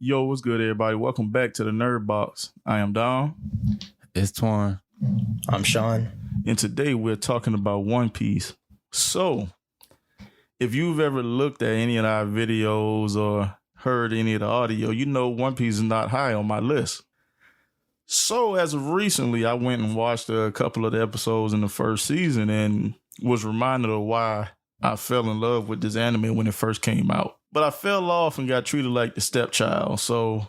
Yo, what's good, everybody? Welcome back to the Nerd Box. I am Dom. It's Twan. I'm Sean. And today we're talking about One Piece. So, if you've ever looked at any of our videos or heard any of the audio, you know One Piece is not high on my list. So, as of recently, I went and watched a couple of the episodes in the first season and was reminded of why I fell in love with this anime when it first came out. But I fell off and got treated like the stepchild. So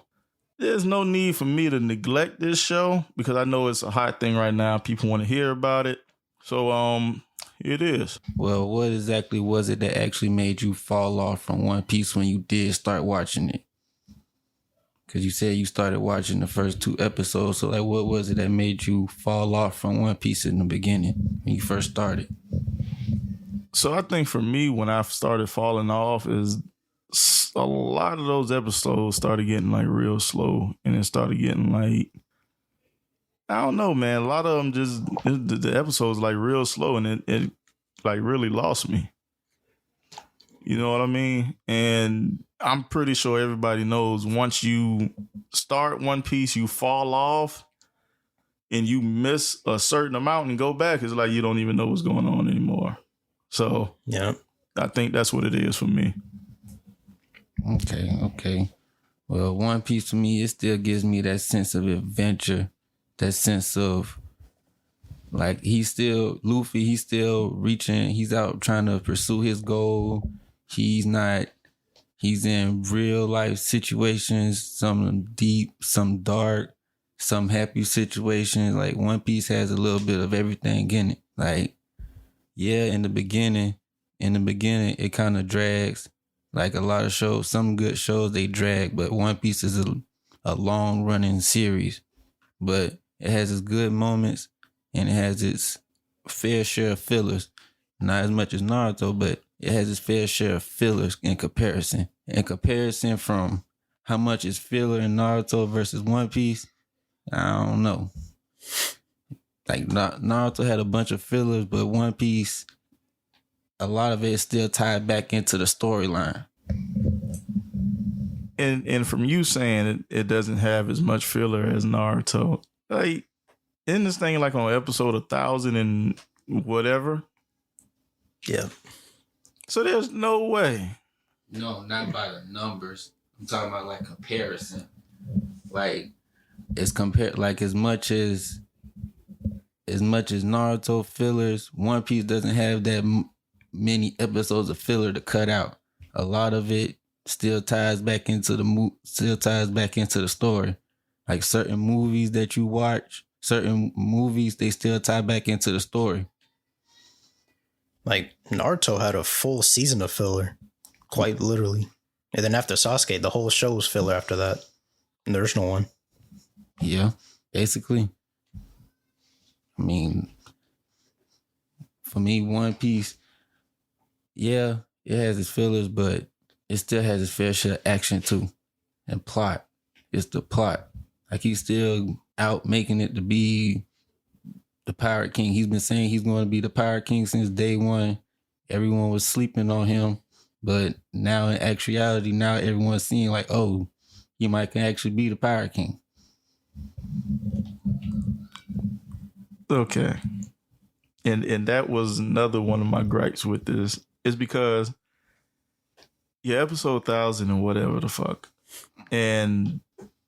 there's no need for me to neglect this show because I know it's a hot thing right now. People want to hear about it. So it is. Well, what exactly was it that actually made you fall off from One Piece when you did start watching it? Because you said you started watching the first 2 episodes. So like, what was it that made you fall off from One Piece in the beginning when you first started? So I think for me, when I started falling off is a lot of those episodes started getting like real slow, and it started getting like, I don't know, man. A lot of them just, the episodes like real slow, and it like really lost me. You know what I mean? And I'm pretty sure everybody knows once you start One Piece, you fall off and you miss a certain amount and go back, it's like you don't even know what's going on anymore. So yeah, I think that's what it is for me. Okay. Well, One Piece to me, it still gives me that sense of adventure, that sense of like Luffy, he's still reaching, he's out trying to pursue his goal. He's in real life situations, some deep, some dark, some happy situations. Like One Piece has a little bit of everything in it. Like, yeah, in the beginning, it kind of drags. Like a lot of shows, some good shows, they drag, but One Piece is a long running series. But it has its good moments and it has its fair share of fillers. Not as much as Naruto, but it has its fair share of fillers in comparison. In comparison from how much is filler in Naruto versus One Piece, I don't know. Like Naruto had a bunch of fillers, but One Piece, a lot of it is still tied back into the storyline. And from you saying it doesn't have as much filler as Naruto, like, isn't this thing like on episode 1,000 and whatever? Yeah. So there's no way. No, not by the numbers. I'm talking about like comparison. Like it's compared, like as much as Naruto fillers, One Piece doesn't have that many episodes of filler to cut out. A lot of it still ties back into the story. Like certain movies that you watch, they still tie back into the story. Like Naruto had a full season of filler, quite literally. And then after Sasuke, the whole show was filler after that. And there's no one. Yeah, basically. I mean, for me, One Piece, yeah, it has its fillers, but it still has its fair share of action too. And plot. It's the plot. Like he's still out making it to be the Pirate King. He's been saying he's going to be the Pirate King since day one. Everyone was sleeping on him. But now in actuality, now everyone's seeing like, oh, he might can actually be the Pirate King. Okay. And that was another one of my gripes with this. Is because episode 1,000 and whatever the fuck. And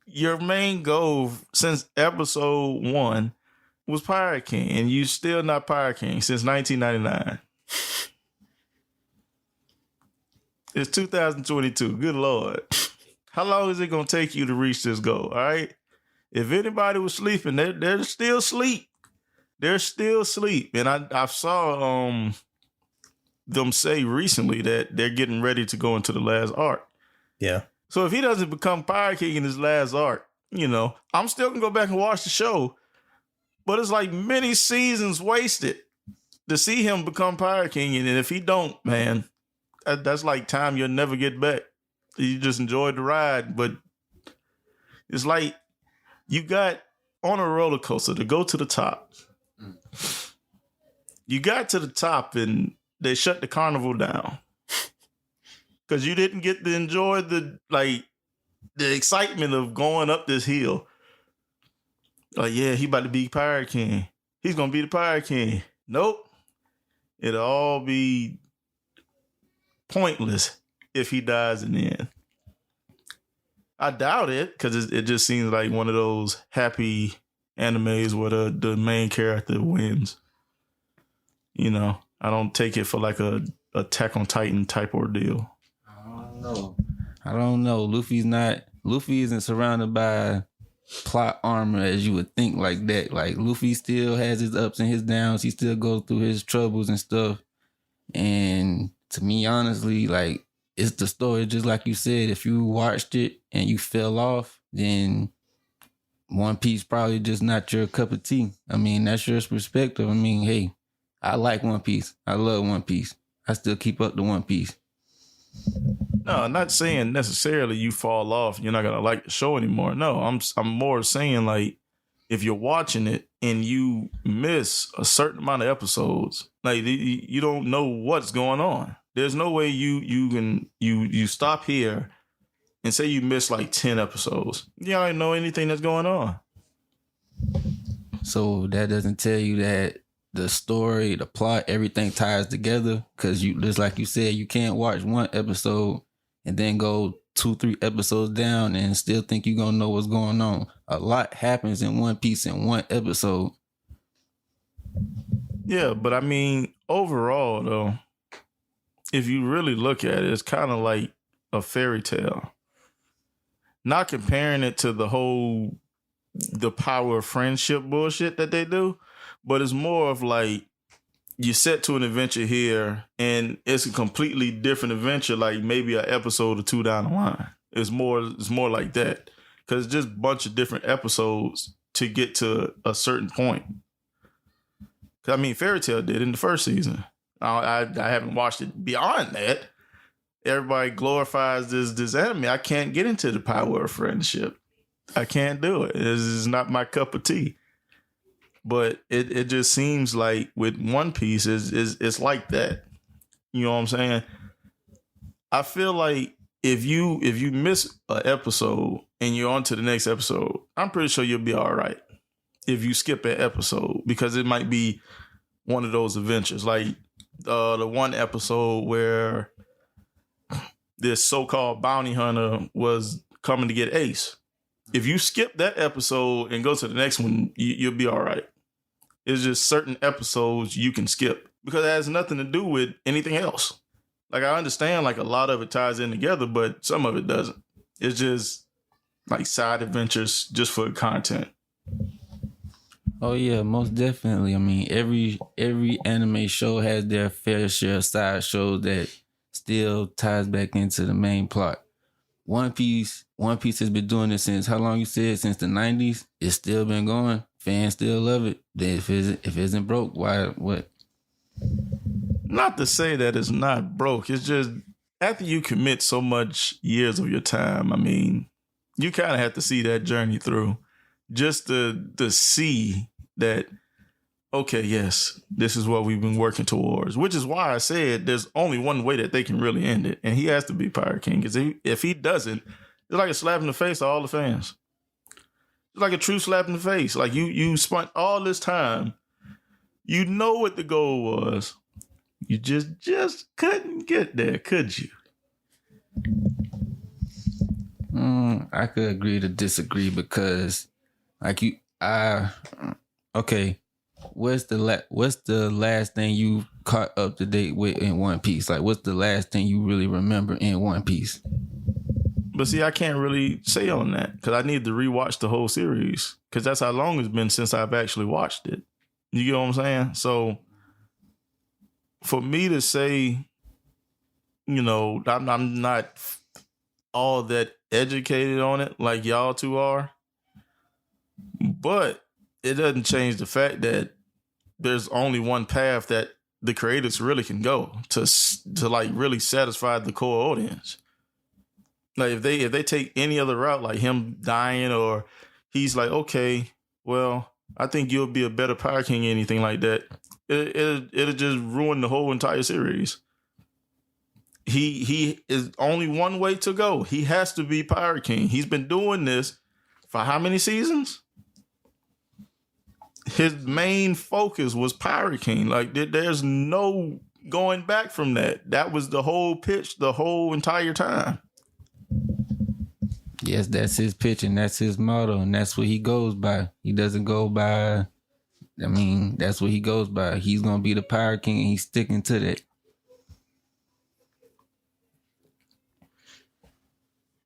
your main goal since episode 1 was Pirate King, and you still not Pirate King since 1999. It's 2022. Good Lord. How long is it going to take you to reach this goal? All right. If anybody was sleeping, they're still asleep. They're still asleep. And I saw them say recently that they're getting ready to go into the last arc. Yeah. So if he doesn't become Pirate King in his last arc, I'm still going to go back and watch the show. But it's like many seasons wasted to see him become Pirate King. And if he don't, man, that's like time you'll never get back. You just enjoyed the ride. But it's like you got on a roller coaster to go to the top. You got to the top and they shut the carnival down. Because you didn't get to enjoy the the excitement of going up this hill. Like, yeah, he about to be Pirate King. He's gonna be the Pirate King. Nope. It'll all be pointless if he dies in the end. I doubt it, because it just seems like one of those happy animes where the main character wins. You know, I don't take it for like a Attack on Titan type ordeal. I don't know. Luffy isn't surrounded by plot armor as you would think like that. Like, Luffy still has his ups and his downs. He still goes through his troubles and stuff. And to me, honestly, like, it's the story, just like you said. If you watched it and you fell off, then One Piece probably just not your cup of tea. I mean, that's your perspective. I mean, hey, I like One Piece. I love One Piece. I still keep up the One Piece. No, I'm not saying necessarily you fall off, you're not gonna like the show anymore. No, I'm more saying, like, if you're watching it and you miss a certain amount of episodes, like, you don't know what's going on. There's no way you stop here and say you miss like 10 episodes. You don't know anything that's going on. So that doesn't tell you that the story, the plot, everything ties together, because you, just like you said, you can't watch one episode and then go 2-3 episodes down and still think you're gonna know what's going on. A lot happens in One Piece in one episode. Yeah, but I mean, overall though, if you really look at it, it's kind of like a fairy tale. Not comparing it to the power of friendship bullshit that they do, but it's more of like, you set to an adventure here and it's a completely different adventure, like maybe an episode or two down the line. It's more like that, because it's just a bunch of different episodes to get to a certain point. I mean, Fairy Tail did in the first season. I haven't watched it beyond that. Everybody glorifies this anime. I can't get into the power of friendship. I can't do it. It's not my cup of tea. But it just seems like with One Piece it's like that. You know what I'm saying? I feel like if you miss an episode and you're on to the next episode, I'm pretty sure you'll be all right if you skip an episode, because it might be one of those adventures, like the one episode where this so-called bounty hunter was coming to get Ace. If you skip that episode and go to the next one, you'll be all right. It's just certain episodes you can skip because it has nothing to do with anything else. Like, I understand, like, a lot of it ties in together, but some of it doesn't. It's just like side adventures just for content. Oh yeah, most definitely. I mean, every anime show has their fair share of side shows that still ties back into the main plot. One Piece has been doing this since, how long you said? Since the 90s. It's still been going. Fans still love it. If it isn't broke, why? What? Not to say that it's not broke. It's just after you commit so much years of your time, I mean, you kind of have to see that journey through just to see that, okay, yes, this is what we've been working towards, which is why I said there's only one way that they can really end it, and he has to be Pirate King, because if he doesn't, it's like a slap in the face to all the fans. It's like a true slap in the face. Like, you spent all this time, you know what the goal was, you just couldn't get there, could you? I could agree to disagree, because like okay, what's the last thing you caught up to date with in One Piece? Like, what's the last thing you really remember in One Piece? But see, I can't really say on that because I need to rewatch the whole series, because that's how long it's been since I've actually watched it. You get what I'm saying? So for me to say, you know, I'm not all that educated on it like y'all two are, but it doesn't change the fact that there's only one path that the creators really can go to like really satisfy the core audience. Like, if they take any other route, like him dying, or he's like, okay, well, I think you'll be a better Pirate King, anything like that, it'll just ruin the whole entire series. he is only one way to go. He has to be Pirate King. He's been doing this for how many seasons? His main focus was Pirate King. Like there's no going back from that. That was the whole pitch the whole entire time. Yes, that's his pitch and that's his motto, and that's what he goes by. He doesn't go by. I mean, that's what he goes by. He's gonna be the Pirate King, and he's sticking to that.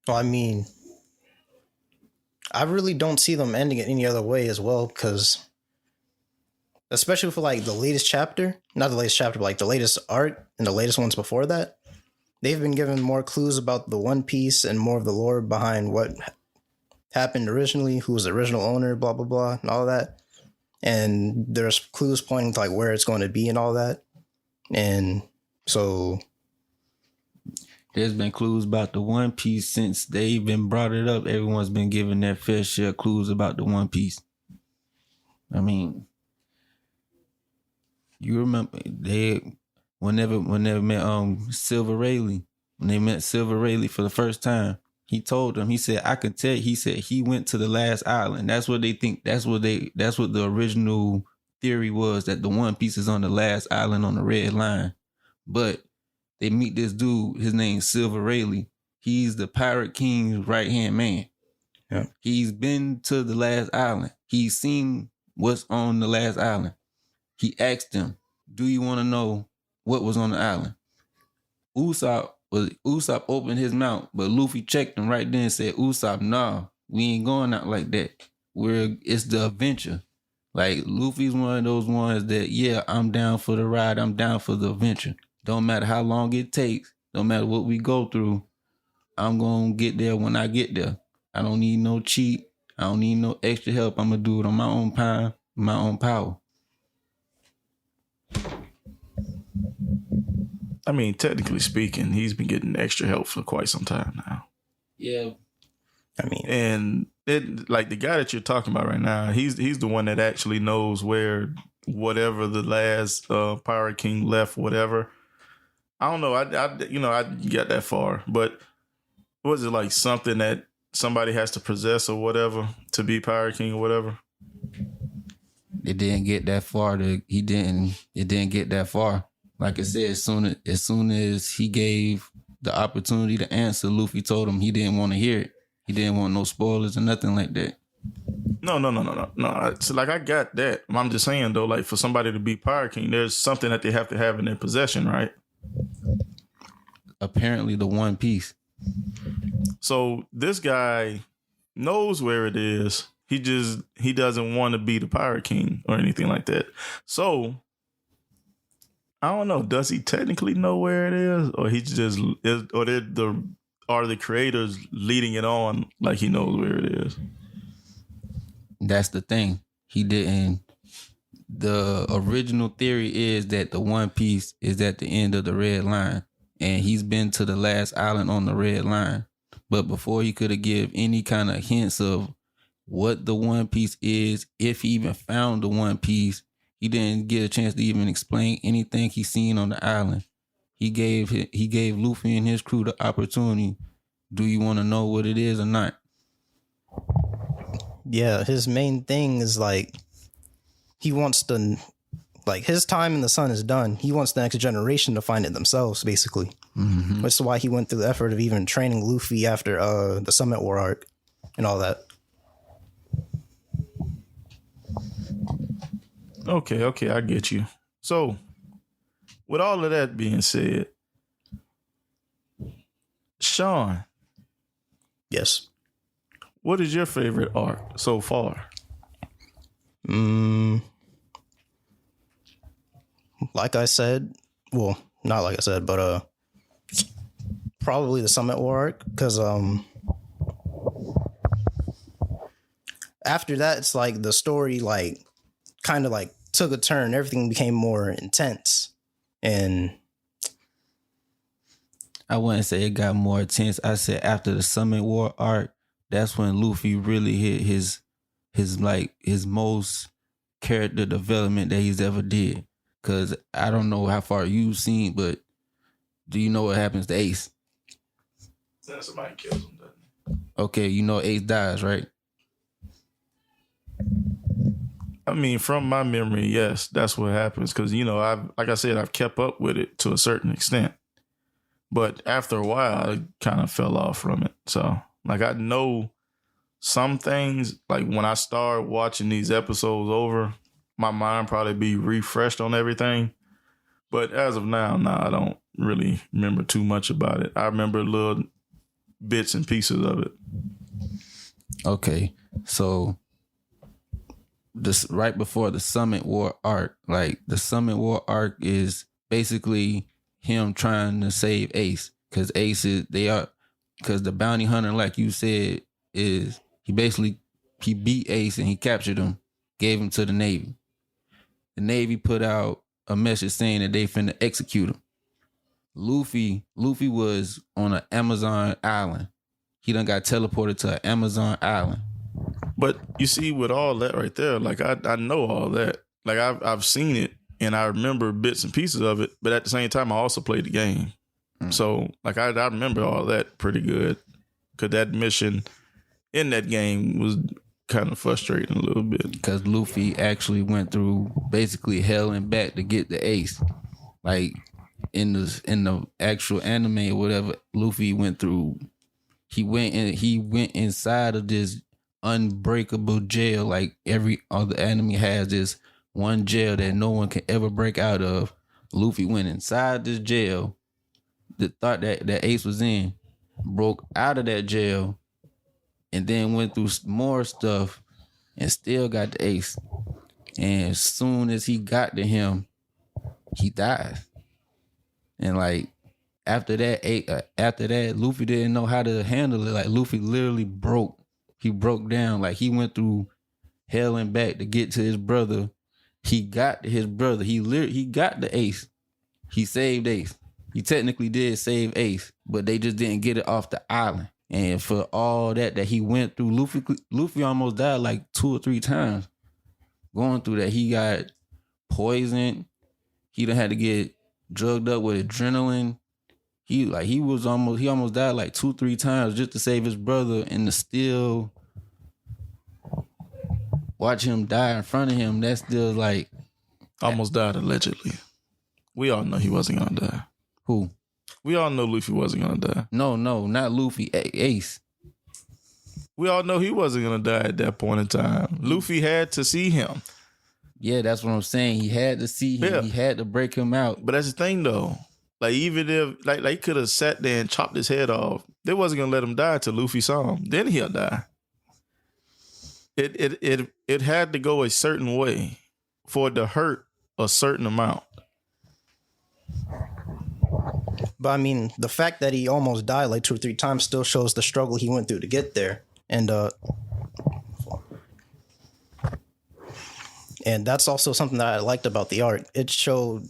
Well, I mean, I really don't see them ending it any other way as well, because especially for like the latest chapter, not the latest chapter, but like the latest arc and the latest ones before that, they've been given more clues about the One Piece and more of the lore behind what happened originally, who was the original owner, blah, blah, blah, and all that. And there's clues pointing to like where it's going to be and all that. And so there's been clues about the One Piece since they even brought it up. Everyone's been giving their fair share of clues about the One Piece. I mean, you remember whenever met Silver Rayleigh, when they met Silver Rayleigh for the first time, he told them, he said, I could tell, he said he went to the last island. That's what they think. That's what the original theory was, that the One Piece is on the last island on the red line. But they meet this dude, his name's Silver Rayleigh. He's the Pirate King's right-hand man. Yeah. He's been to the last island. He's seen what's on the last island. He asked him, do you want to know what was on the island? Usopp opened his mouth, but Luffy checked him right then and said, Usopp, nah, we ain't going out like that. It's the adventure. Like, Luffy's one of those ones that, yeah, I'm down for the ride. I'm down for the adventure. Don't matter how long it takes. Don't matter what we go through. I'm going to get there when I get there. I don't need no cheat. I don't need no extra help. I'm going to do it on my own time, my own power. I mean, technically speaking, he's been getting extra help for quite some time now. Yeah. I mean, and like the guy that you're talking about right now, he's the one that actually knows where whatever the last Pirate King left, whatever. I don't know. I get that far, but was it like something that somebody has to possess or whatever to be Pirate King or whatever? It didn't get that far. It didn't get that far. Like I said, as soon as he gave the opportunity to answer, Luffy told him he didn't want to hear it. He didn't want no spoilers or nothing like that. No. So like I got that. I'm just saying though, like for somebody to be Pirate King, there's something that they have to have in their possession, right? Apparently the One Piece. So this guy knows where it is. He doesn't want to be the Pirate King or anything like that. So I don't know. Does he technically know where it is, or he just is, or are the creators leading it on like he knows where it is? That's the thing. He didn't. The original theory is that the One Piece is at the end of the red line, and he's been to the last island on the red line. But before he could have give any kind of hints of what the One Piece is, if he even found the One Piece, he didn't get a chance to even explain anything he seen on the island. He gave Luffy and his crew the opportunity. Do you want to know what it is or not? yeah, his main thing is like he wants to, like, his time in the sun is done. He wants the next generation to find it themselves, basically. Mm-hmm. Which is why he went through the effort of even training Luffy after the Summit War arc and all that. Okay, I get you. So, with all of that being said, Sean, Yes. what is your favorite arc so far? Like I said, well, not like I said, but probably the Summit War arc, because after that, it's like the story like kind of like took a turn. Everything became more intense, and I wouldn't say it got more intense. I said after the Summit War arc, that's when Luffy really hit his most character development that he's ever did. Cause I don't know how far you've seen, but Do you know what happens to Ace? Somebody kills him, doesn't Okay, you know Ace dies, right? I mean, from my memory, yes, that's what happens. Because, like I said, I've kept up with it to a certain extent. But after a while, I kind of fell off from it. So, like, I know some things, like when I start watching these episodes over, my mind probably be refreshed on everything. But as of now, I don't really remember too much about it. I remember little bits and pieces of it. Okay, so this right before the Summit War arc, like the Summit War arc is basically him trying to save Ace, because Ace is because the bounty hunter, like you said, is he beat Ace and he captured him, gave him to the Navy. The Navy put out a message saying that they finna execute him. Luffy was on an Amazon island. He done got teleported to an Amazon island. But you see, with all that right there, like I know all that. Like I've seen it and I remember bits and pieces of it. But at the same time, I also played the game. So like I remember all that pretty good. Because that mission in that game was kind of frustrating a little bit. Because Luffy actually went through basically hell and back to get the Ace. Like in the actual anime or whatever, Luffy went through. He went inside of this unbreakable jail. Like every other anime has this one jail that no one can ever break out of. Luffy went inside this jail, the thought that Ace was in, broke out of that jail, and then went through more stuff and still got the Ace. And as soon as he got to him, he died. And like after that, Luffy didn't know how to handle it. Like Luffy literally broke. He broke down. Like he went through hell and back to get to his brother. He got to his brother. He got the Ace. He saved Ace. He technically did save Ace, but they just didn't get it off the island. And for all that he went through, Luffy almost died like 2 or 3 times. Going through that, he got poisoned. He done had to get drugged up with adrenaline. He almost died like 2-3 times just to save his brother, and to still watch him die in front of him. That's still like almost died allegedly. We all know he wasn't gonna die. Who? We all know Luffy wasn't gonna die. No, not Luffy. Ace. We all know he wasn't gonna die at that point in time. Luffy had to see him. Yeah, that's what I'm saying. He had to see him. Yeah. He had to break him out. But that's the thing, though. Like, even if like he could have sat there and chopped his head off, they wasn't gonna let him die till Luffy saw him. Then he'll die. It had to go a certain way for it to hurt a certain amount. But I mean, the fact that he almost died like 2 or 3 times still shows the struggle he went through to get there. And that's also something that I liked about the arc. It showed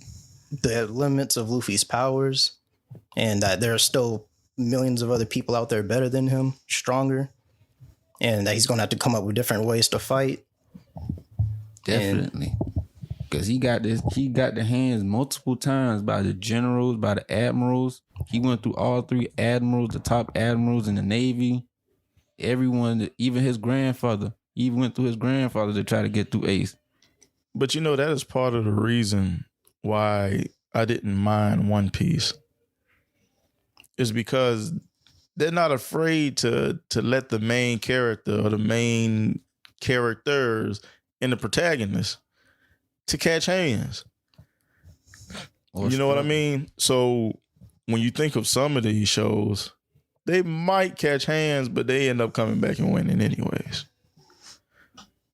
the limits of Luffy's powers and that there are still millions of other people out there better than him, stronger, and that he's going to have to come up with different ways to fight. Definitely. Because he got the hands multiple times by the generals, by the admirals. He went through all 3 admirals, the top admirals in the Navy. Everyone, even his grandfather. He even went through his grandfather to try to get through Ace. But that is part of the reason why I didn't mind One Piece. Is because they're not afraid to let the main character or the main characters and the protagonist to catch hands. You know what I mean? So when you think of some of these shows, they might catch hands, but they end up coming back and winning anyways.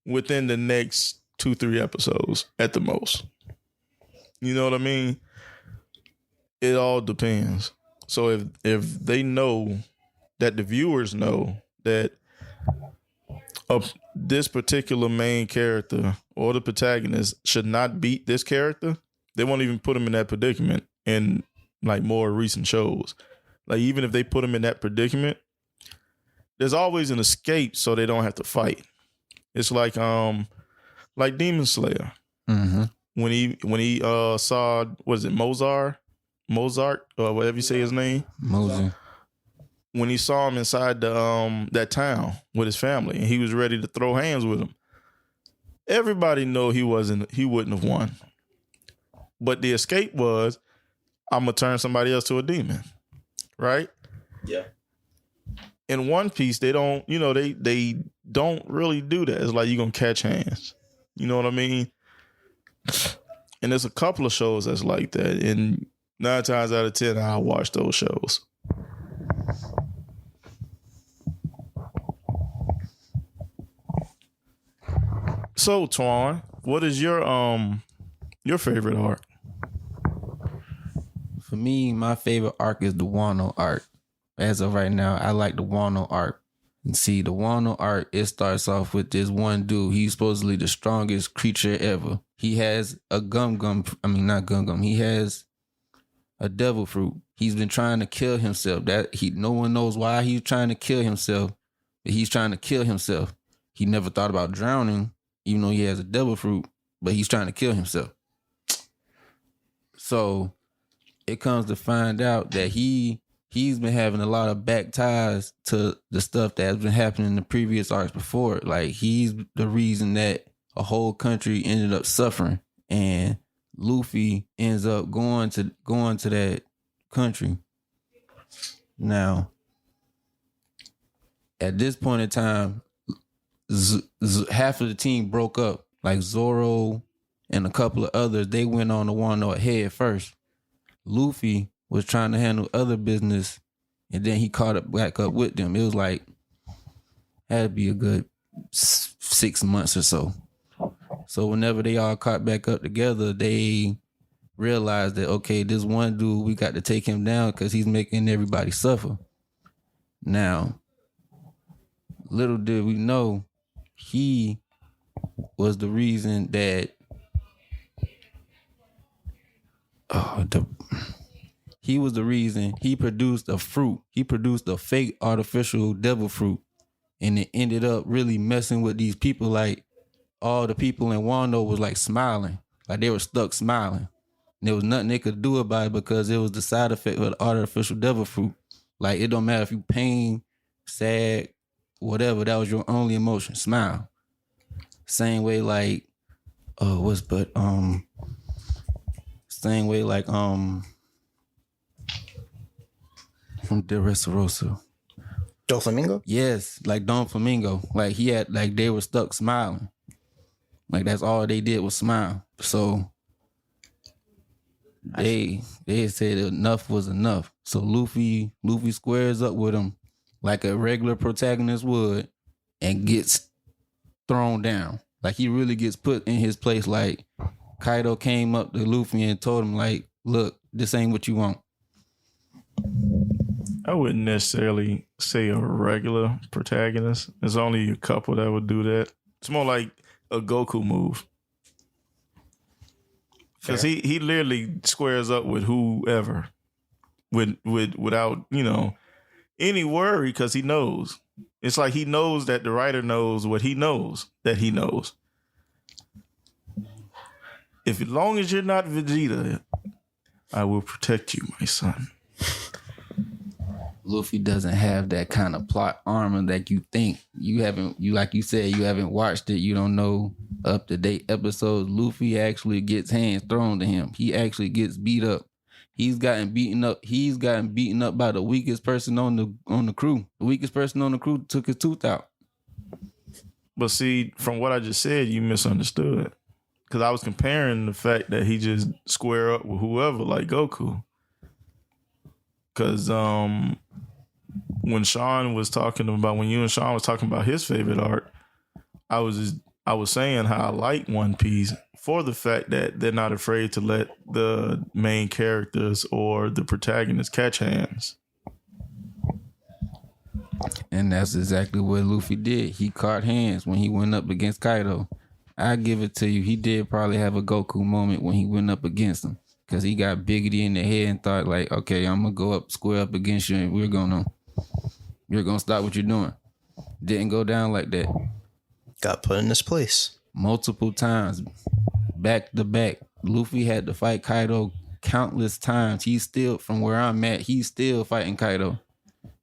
Within the next 2-3 episodes at the most. You know what I mean? It all depends. So if they know that the viewers know that this particular main character or the protagonist should not beat this character, they won't even put him in that predicament in like more recent shows. Like even if they put him in that predicament, there's always an escape so they don't have to fight. It's like Demon Slayer. Mm-hmm. When he saw, what is it, Mozart Mozart or whatever you say his name. Mosey. When he saw him inside the that town with his family, and he was ready to throw hands with him. Everybody know he wouldn't have won. But the escape was, I'm gonna turn somebody else to a demon. Right? Yeah. In One Piece, they don't, they don't really do that. It's like you're gonna catch hands. You know what I mean? And there's a couple of shows that's like that. And 9 times out of 10, I'll watch those shows. So, Twan, what is your favorite arc? For me, my favorite arc is the Wano arc. As of right now, I like the Wano arc. And see, the Wano arc, it starts off with this one dude. He's supposedly the strongest creature ever. He has a he has a devil fruit. He's been trying to kill himself. No one knows why he's trying to kill himself, but he's trying to kill himself. He never thought about drowning, even though he has a devil fruit, but he's trying to kill himself. So it comes to find out that he's been having a lot of back ties to the stuff that has been happening in the previous arcs before. Like, he's the reason that a whole country ended up suffering, and Luffy ends up going to that country. Now, at this point in time, half of the team broke up. Like Zoro and a couple of others, they went on to Wano head first. Luffy was trying to handle other business, and then he caught back up with them. It was like, had to be a good 6 months or so. So whenever they all caught back up together, they realized that, okay, this one dude, we got to take him down because he's making everybody suffer. Now, little did we know, he was the reason that he was the reason he produced a fruit. He produced a fake artificial devil fruit, and it ended up really messing with these people. Like, all the people in Wano was like smiling, like they were stuck smiling. And there was nothing they could do about it because it was the side effect of the artificial devil fruit. Like, it don't matter if you pain, sad, whatever, that was your only emotion, smile. Same way like, same way like, from Dressrosa. Doflamingo? Yes, like Don Flamingo. Like, he had, like, they were stuck smiling. Like, that's all they did was smile. So they said enough was enough. So Luffy squares up with him like a regular protagonist would and gets thrown down. Like, he really gets put in his place. Like, Kaido came up to Luffy and told him, like, look, this ain't what you want. I wouldn't necessarily say a regular protagonist. There's only a couple that would do that. It's more like a Goku move. Because he literally squares up with whoever without, any worry, because he knows. It's like he knows that the writer knows what he knows that he knows. As long as you're not Vegeta, I will protect you, my son. Luffy doesn't have that kind of plot armor that you think. Like you said, you haven't watched it. You don't know up-to-date episodes. Luffy actually gets hands thrown to him. He actually gets beat up. He's gotten beaten up. He's gotten beaten up by the weakest person on the crew. The weakest person on the crew took his tooth out. But see, from what I just said, you misunderstood. Because I was comparing the fact that he just square up with whoever, like Goku. Because when you and Sean was talking about his favorite arc, I was saying how I like One Piece for the fact that they're not afraid to let the main characters or the protagonists catch hands. And that's exactly what Luffy did. He caught hands when he went up against Kaido. I give it to you. He did probably have a Goku moment when he went up against him. Because he got biggity in the head and thought like, okay, I'm going to go square up against you and you're going to stop what you're doing. Didn't go down like that. Got put in this place. Multiple times, back to back. Luffy had to fight Kaido countless times. He's still, from where I'm at, he's still fighting Kaido.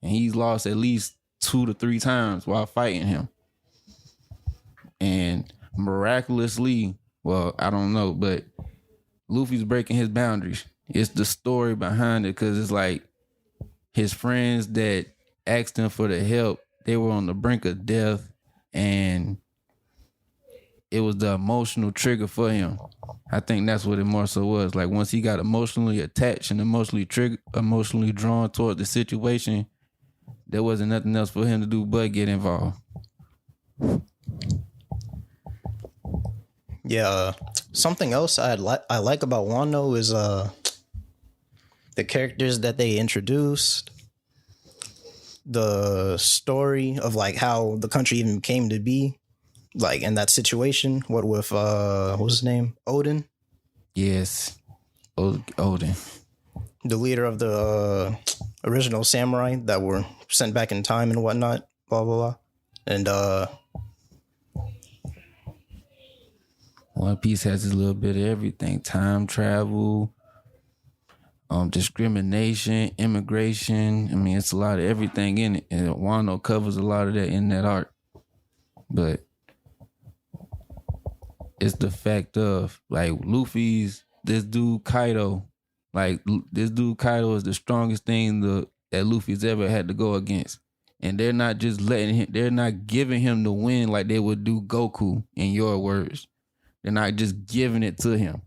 And he's lost at least 2 to 3 times while fighting him. And miraculously, well, I don't know, but Luffy's breaking his boundaries. It's the story behind it, because it's like his friends that asked him for the help, they were on the brink of death, and it was the emotional trigger for him. I think that's what it more so was. Like, once he got emotionally attached and emotionally drawn toward the situation, there wasn't nothing else for him to do but get involved. Yeah, something else I like about Wano is the characters that they introduced, the story of like how the country even came to be, like in that situation. What with what was his name? Odin, Yes. Odin. the leader of the original samurai that were sent back in time and whatnot. Blah blah blah, and One Piece has a little bit of everything. Time travel, discrimination, immigration. I mean, it's a lot of everything in it. And Wano covers a lot of that in that art. But it's the fact of, like, this dude Kaido is the strongest thing that Luffy's ever had to go against. And they're not just they're not giving him the win like they would do Goku, in your words. They're not just giving it to him.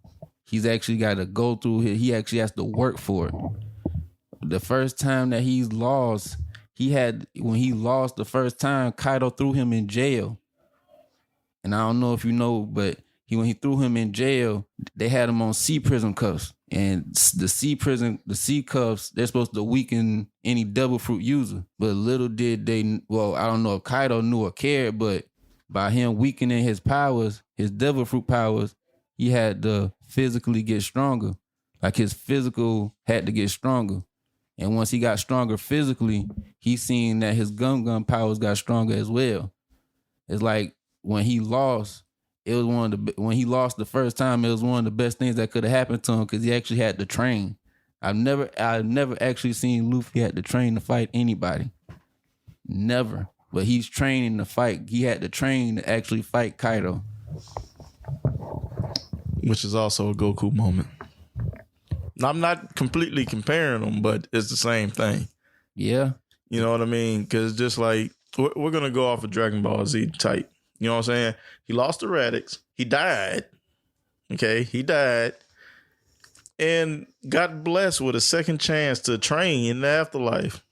He's actually got to go through it. He actually has to work for it. The first time that he's lost, when he lost the first time, Kaido threw him in jail. And I don't know if you know, but when he threw him in jail, they had him on sea prison cuffs. And the sea cuffs, they're supposed to weaken any devil fruit user. But little did they, well, I don't know if Kaido knew or cared, but by him weakening his powers, his devil fruit powers, he had to physically get stronger. Like, his physical had to get stronger. And once he got stronger physically, he seen that his gum powers got stronger as well. It's like when he lost, when he lost the first time, it was one of the best things that could have happened to him, because he actually had to train. I've never actually seen Luffy had to train to fight anybody. Never. But he's training to fight. He had to train to actually fight Kaido. Which is also a Goku moment. I'm not completely comparing them, but it's the same thing. Yeah. You know what I mean? Because just like, we're going to go off of Dragon Ball Z type. You know what I'm saying? He lost the Radix. He died. Okay? He died. And got blessed with a second chance to train in the afterlife.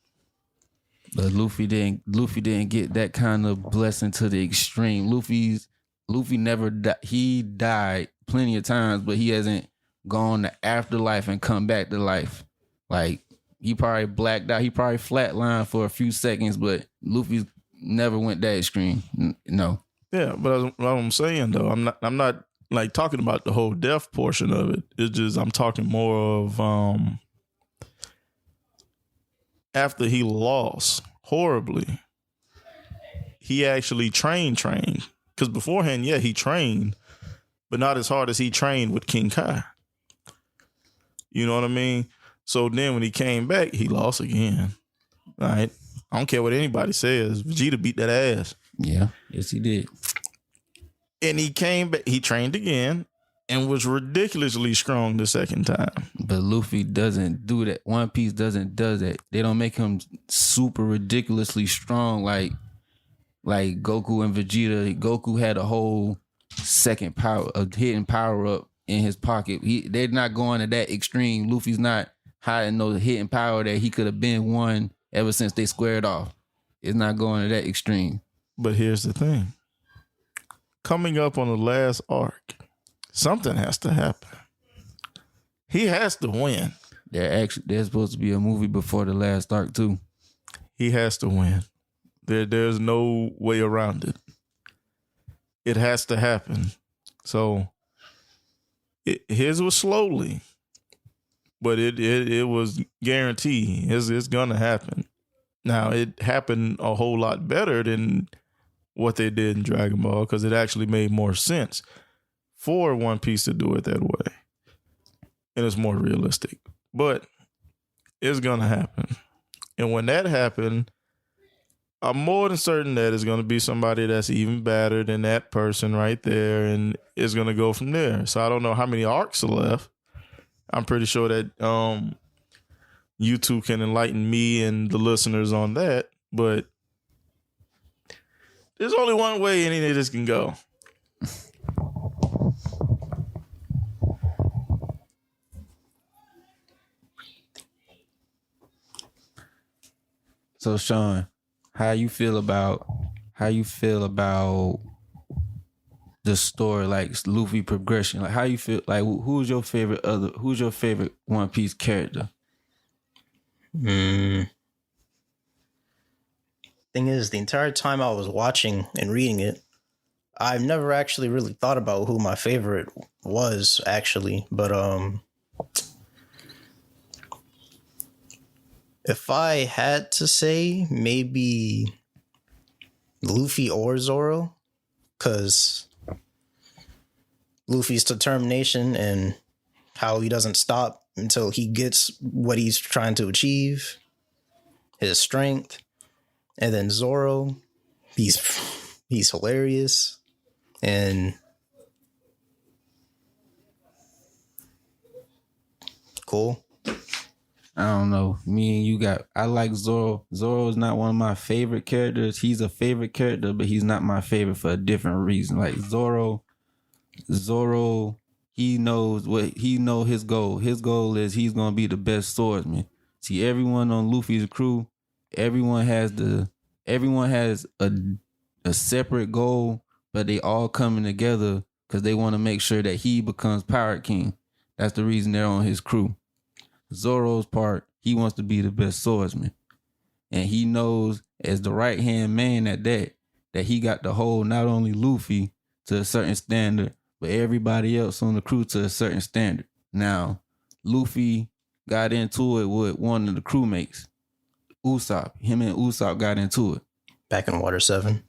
But Luffy didn't get that kind of blessing to the extreme. Luffy never died. He died plenty of times, but he hasn't gone to afterlife and come back to life. Like, he probably blacked out. He probably flatlined for a few seconds, but Luffy never went that extreme. No. Yeah, but what I'm saying though, I'm not like talking about the whole death portion of it. It's just I'm talking more of after he lost horribly, he actually trained. Because beforehand, yeah, he trained, but not as hard as he trained with King Kai. You know what I mean? So then when he came back, he lost again. All right? I don't care what anybody says. Vegeta beat that ass. Yeah. Yes, he did. And he came back. He trained again and was ridiculously strong the second time. But Luffy doesn't do that. One Piece doesn't do that. They don't make him super ridiculously strong like Goku and Vegeta. Goku had a whole second power, a hidden power up in his pocket. They're not going to that extreme. Luffy's not hiding no hidden power that he could have been one ever since they squared off. It's not going to that extreme. But here's the thing. Coming up on the last arc, something has to happen. He has to win. There's supposed to be a movie before the last arc too. He has to win. There's no way around it. It has to happen. So his was slowly, but it was guaranteed. It's gonna happen. Now it happened a whole lot better than what they did in Dragon Ball, because it actually made more sense for One Piece to do it that way. and it's more realistic. But it's gonna happen. And when that happens, I'm more than certain that it's gonna be somebody that's even better than that person right there, and it's gonna go from there. So I don't know how many arcs are left. I'm pretty sure that you two can enlighten me and the listeners on that, but there's only one way any of this can go. So Sean, how you feel about the story, like Luffy progression? Like how you feel, like who's your favorite One Piece character? Thing is, the entire time I was watching and reading it, I've never actually really thought about who my favorite was actually, but if I had to say, maybe Luffy or Zoro, because Luffy's determination and how he doesn't stop until he gets what he's trying to achieve, his strength, and then Zoro, he's hilarious and cool. I don't know. I like Zoro. Zoro is not one of my favorite characters. He's a favorite character, but he's not my favorite for a different reason. Like Zoro, he knows his goal. His goal is he's gonna be the best swordsman. See, everyone on Luffy's crew, everyone has a separate goal, but they all coming together because they want to make sure that he becomes Pirate King. That's the reason they're on his crew. Zoro's part, he wants to be the best swordsman. And he knows as the right-hand man at that he got to hold not only Luffy to a certain standard, but everybody else on the crew to a certain standard. Now, Luffy got into it with one of the crewmates, Usopp. Him and Usopp got into it. Back in Water 7.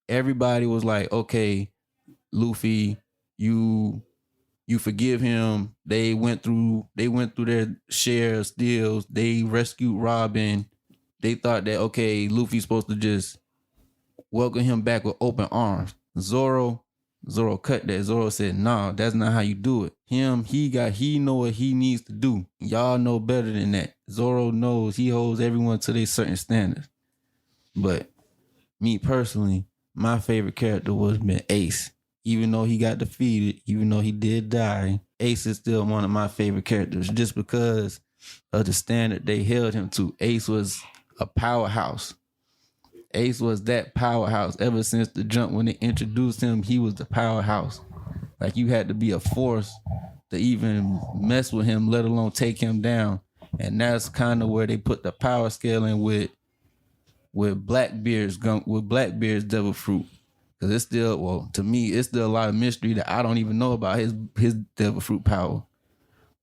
Everybody was like, okay, Luffy, you forgive him. They went through their share of steals. They rescued Robin. They thought that, okay, Luffy's supposed to just welcome him back with open arms. Zoro cut that. Zoro said, nah, that's not how you do it. He know what he needs to do. Y'all know better than that. Zoro knows he holds everyone to their certain standards. But me personally, my favorite character was been Ace. Even though he got defeated, even though he did die, Ace is still one of my favorite characters just because of the standard they held him to. Ace was a powerhouse. Ace was that powerhouse ever since the jump. When they introduced him, he was the powerhouse. Like you had to be a force to even mess with him, let alone take him down. And that's kind of where they put the power scale in with Blackbeard's Devil Fruit. Because it's still, to me, it's still a lot of mystery that I don't even know about his Devil Fruit power.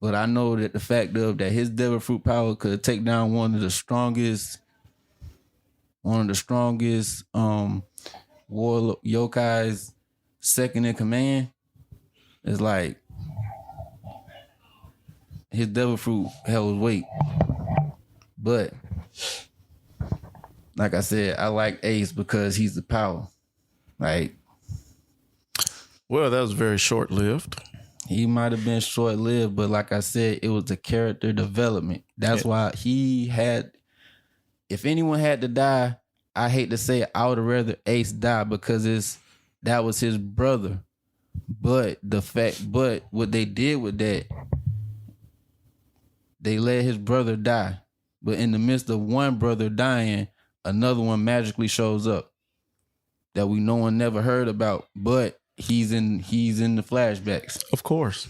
But I know that the fact of that his Devil Fruit power could take down one of the strongest war yokai's second in command is like his Devil Fruit held weight. But like I said, I like Ace because he's the power. Like, well, that was very short-lived. He might have been short-lived, but like I said, it was the character development. That's why if anyone had to die, I hate to say it, I would have rather Ace die because that was his brother. But what they did with that, they let his brother die. But in the midst of one brother dying, another one magically shows up that no one never heard about, but he's in the flashbacks. Of course.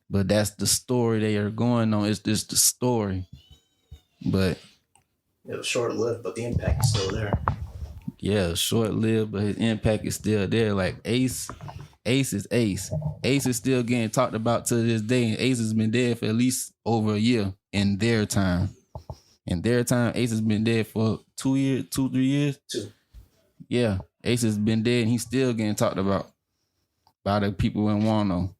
But that's the story they are going on. It's just the story. But it was short-lived, but the impact is still there. Yeah, short-lived, but his impact is still there. Like Ace is Ace. Ace is still getting talked about to this day, and Ace has been dead for at least over a year in their time. In their time, Ace has been dead for 3 years. 2. Yeah, Ace has been dead, and he's still getting talked about by the people in Wano.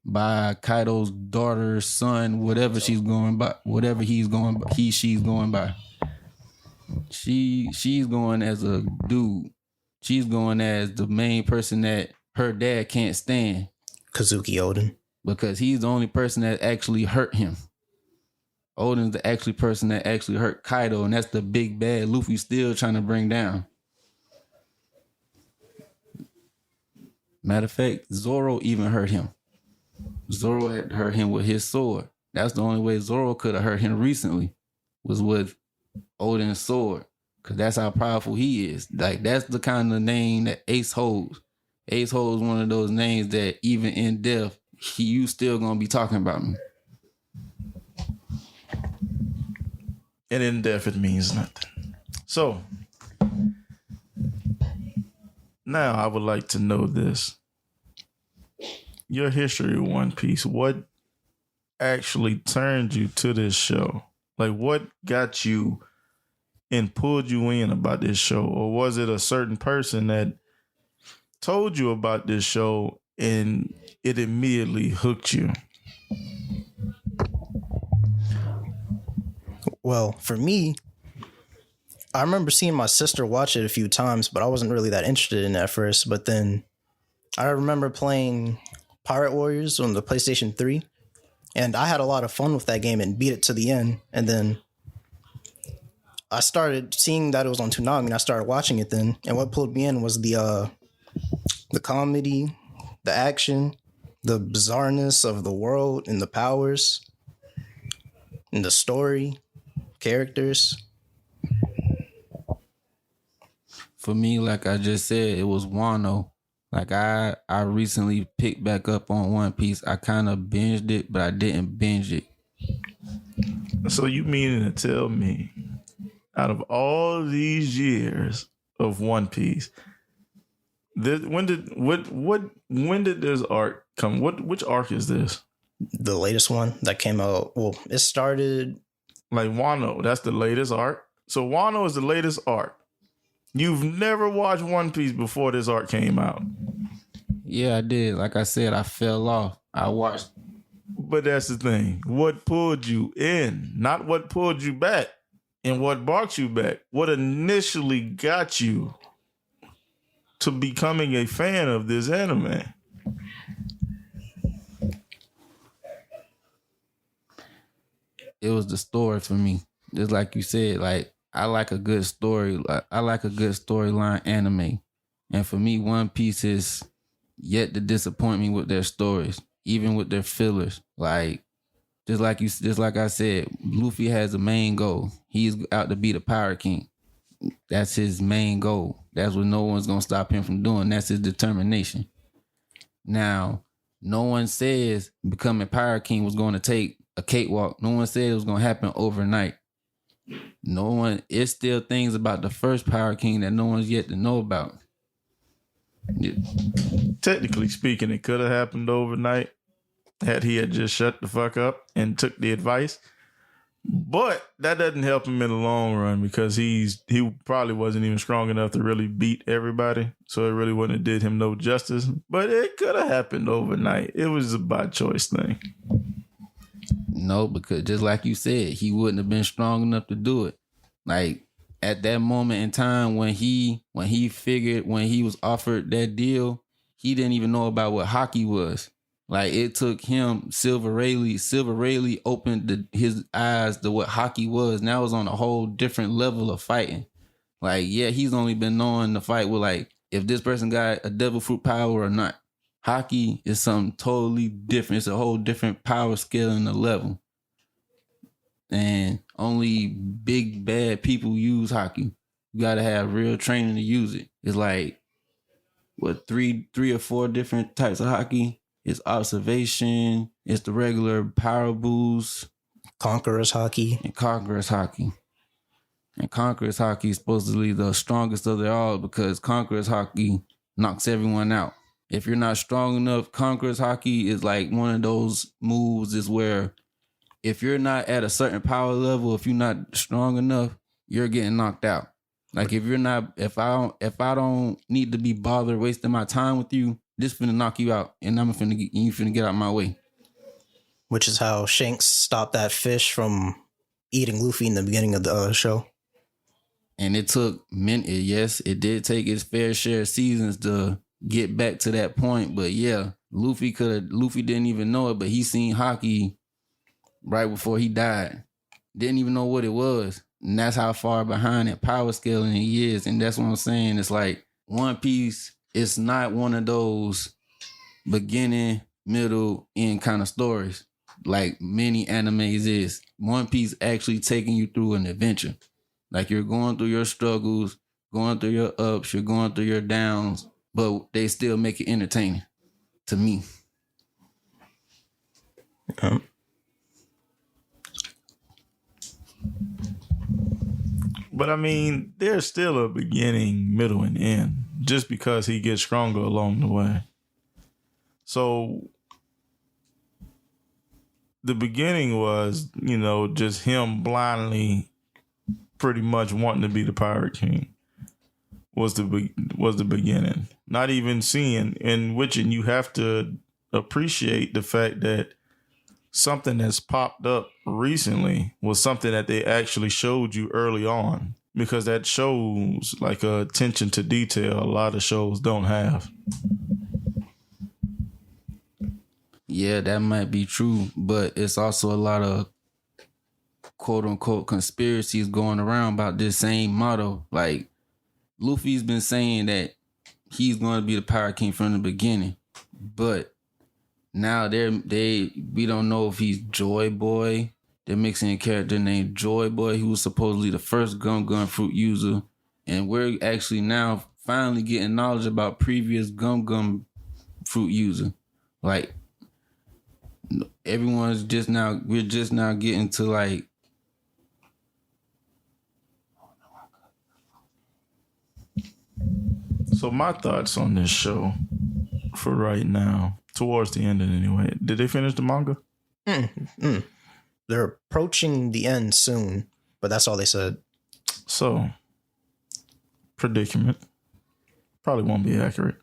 by Kaido's daughter, son, whatever she's going by, whatever he's going by, she's going by. She's going as a dude. She's going as the main person that her dad can't stand. Kazuki Oden. Because he's the only person that actually hurt him. Oden's the actually person that actually hurt Kaido, and that's the big bad Luffy still trying to bring down. Matter of fact, Zoro even hurt him. Zoro had hurt him with his sword. That's the only way Zoro could have hurt him recently, was with Oden's sword. Because that's how powerful he is. Like, that's the kind of name that Ace holds. Ace holds one of those names that even in death, you still gonna be talking about me. And in death, it means nothing. So, now I would like to know this. Your history of One Piece. What actually turned you to this show? Like, what got you and pulled you in about this show? Or was it a certain person that told you about this show and it immediately hooked you? Well, for me, I remember seeing my sister watch it a few times, but I wasn't really that interested in it at first. But then I remember playing Pirate Warriors on the PlayStation 3, and I had a lot of fun with that game and beat it to the end. And then I started seeing that it was on Toonami, and I started watching it then. And what pulled me in was the comedy, the action, the bizarreness of the world and the powers, and the story, characters. For me, like I just said, it was Wano. Like I recently picked back up on One Piece. I kind of binged it, but I didn't binge it. So you meaning to tell me, out of all these years of One Piece, when did this arc come? Which arc is this? The latest one that came out. Well, it started. Like Wano, that's the latest arc. So Wano is the latest arc. You've never watched One Piece before this arc came out. Yeah, I did. Like I said, I fell off. I watched. But that's the thing. What pulled you in? Not what pulled you back and what brought you back. What initially got you to becoming a fan of this anime? It was the story for me. Just like you said, like I like a good story. I like a good storyline anime. And for me, One Piece is yet to disappoint me with their stories, even with their fillers. Like just like I said, Luffy has a main goal. He's out to be the Pirate King. That's his main goal. That's what no one's gonna stop him from doing. That's his determination. Now, no one says becoming Pirate King was going to take a cakewalk. No one said it was going to happen overnight. It's still things about the first Pirate King that no one's yet to know about. Yeah. Technically speaking, it could have happened overnight had he had just shut the fuck up and took the advice. But that doesn't help him in the long run because he probably wasn't even strong enough to really beat everybody. So it really wouldn't have did him no justice. But it could have happened overnight. It was a by choice thing. No, because just like you said, he wouldn't have been strong enough to do it. Like at that moment in time when he was offered that deal, he didn't even know about what hockey was. Like it took him, Silver Rayleigh opened his eyes to what hockey was. Now it's on a whole different level of fighting. Like, yeah, he's only been knowing the fight with like, if this person got a devil fruit power or not. Hockey is something totally different. It's a whole different power scale and a level. And only big, bad people use hockey. You got to have real training to use it. It's like, what, three or four different types of hockey? It's observation. It's the regular power boost. Conqueror's hockey. And Conqueror's hockey. And Conqueror's hockey is supposedly the strongest of them all because Conqueror's hockey knocks everyone out. If you're not strong enough, Conqueror's hockey is like one of those moves is where if you're not at a certain power level, if you're not strong enough, you're getting knocked out. Like if I don't need to be bothered wasting my time with you, this finna knock you out, and you finna get out my way. Which is how Shanks stopped that fish from eating Luffy in the beginning of the show. And it took yes, it did take its fair share of seasons to get back to that point. But yeah, Luffy didn't even know it, but he seen Haki right before he died. Didn't even know what it was. And that's how far behind that power scaling he is. And that's what I'm saying. It's like One Piece, it's not one of those beginning, middle, end kind of stories like many animes is. One Piece actually taking you through an adventure. Like you're going through your struggles, going through your ups, you're going through your downs, but they still make it entertaining to me. But I mean, there's still a beginning, middle, and end just because he gets stronger along the way. So the beginning was, just him blindly pretty much wanting to be the Pirate King was the beginning. Not even seeing, in which you have to appreciate the fact that something that's popped up recently was something that they actually showed you early on, because that shows like a attention to detail a lot of shows don't have. Yeah, that might be true, but it's also a lot of quote unquote conspiracies going around about this same motto. Like Luffy's been saying that he's going to be the Pirate King from the beginning, but now we don't know if he's Joy Boy. They're mixing a character named Joy Boy, who was supposedly the first Gum Gum fruit user. And we're actually now finally getting knowledge about previous Gum Gum fruit user. Like we're just now getting to like, so my thoughts on this show for right now, towards the end anyway. Did they finish the manga? They're approaching the end soon, but that's all they said. So, predicament. Probably won't be accurate.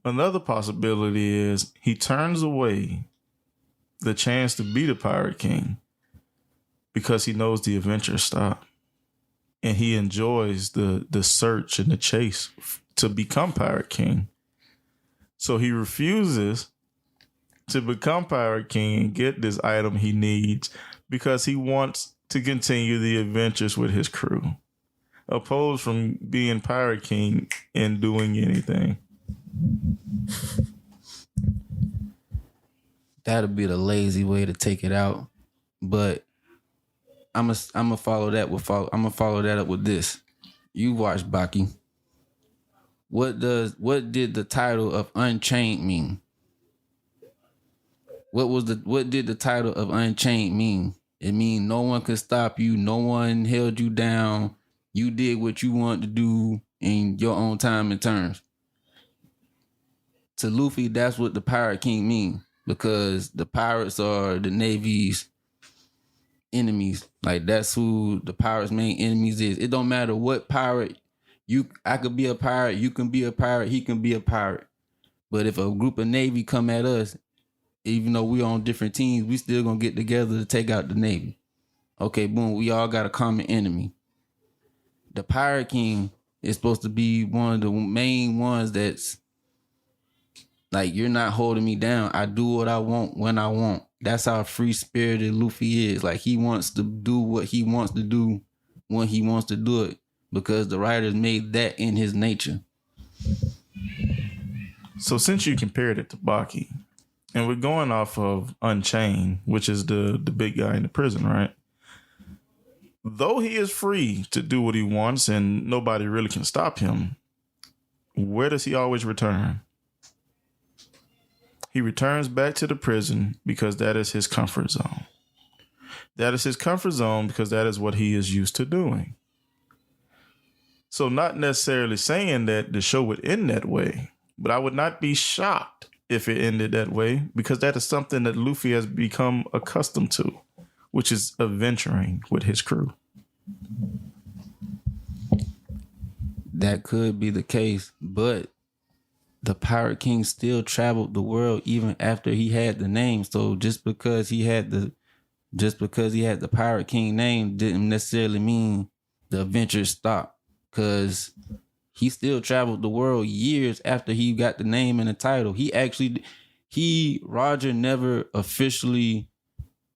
Another possibility is he turns away the chance to be the Pirate King because he knows the adventure stopped. And he enjoys the search and the chase to become Pirate King. So he refuses to become Pirate King and get this item he needs because he wants to continue the adventures with his crew, opposed from being Pirate King and doing anything. That'll be the lazy way to take it out, but I'm gonna follow that up with this. You watch Baki. What did the title of Unchained mean? What did the title of Unchained mean? It means no one could stop you, no one held you down. You did what you wanted to do in your own time and terms. To Luffy, that's what the Pirate King mean, because the pirates are the Navy's enemies. Like that's who the pirates' main enemies is. It don't matter what pirate I could be a pirate, you can be a pirate, he can be a pirate. But if a group of Navy come at us, even though we're on different teams, we still gonna get together to take out the Navy. Okay, boom, we all got a common enemy. The Pirate King is supposed to be one of the main ones that's like, you're not holding me down. I do what I want when I want. That's how free-spirited Luffy is. Like, he wants to do what he wants to do when he wants to do it, because the writers made that in his nature. So since you compared it to Baki, and we're going off of Unchained, which is the big guy in the prison, right? Though he is free to do what he wants and nobody really can stop him, where does he always return? He returns back to the prison because that is his comfort zone. That is his comfort zone because that is what he is used to doing. So not necessarily saying that the show would end that way, but I would not be shocked if it ended that way, because that is something that Luffy has become accustomed to, which is adventuring with his crew. That could be the case, but the Pirate King still traveled the world even after he had the name. So just because he had the Pirate King name didn't necessarily mean the adventure stopped, because he still traveled the world years after he got the name and the title. Roger never officially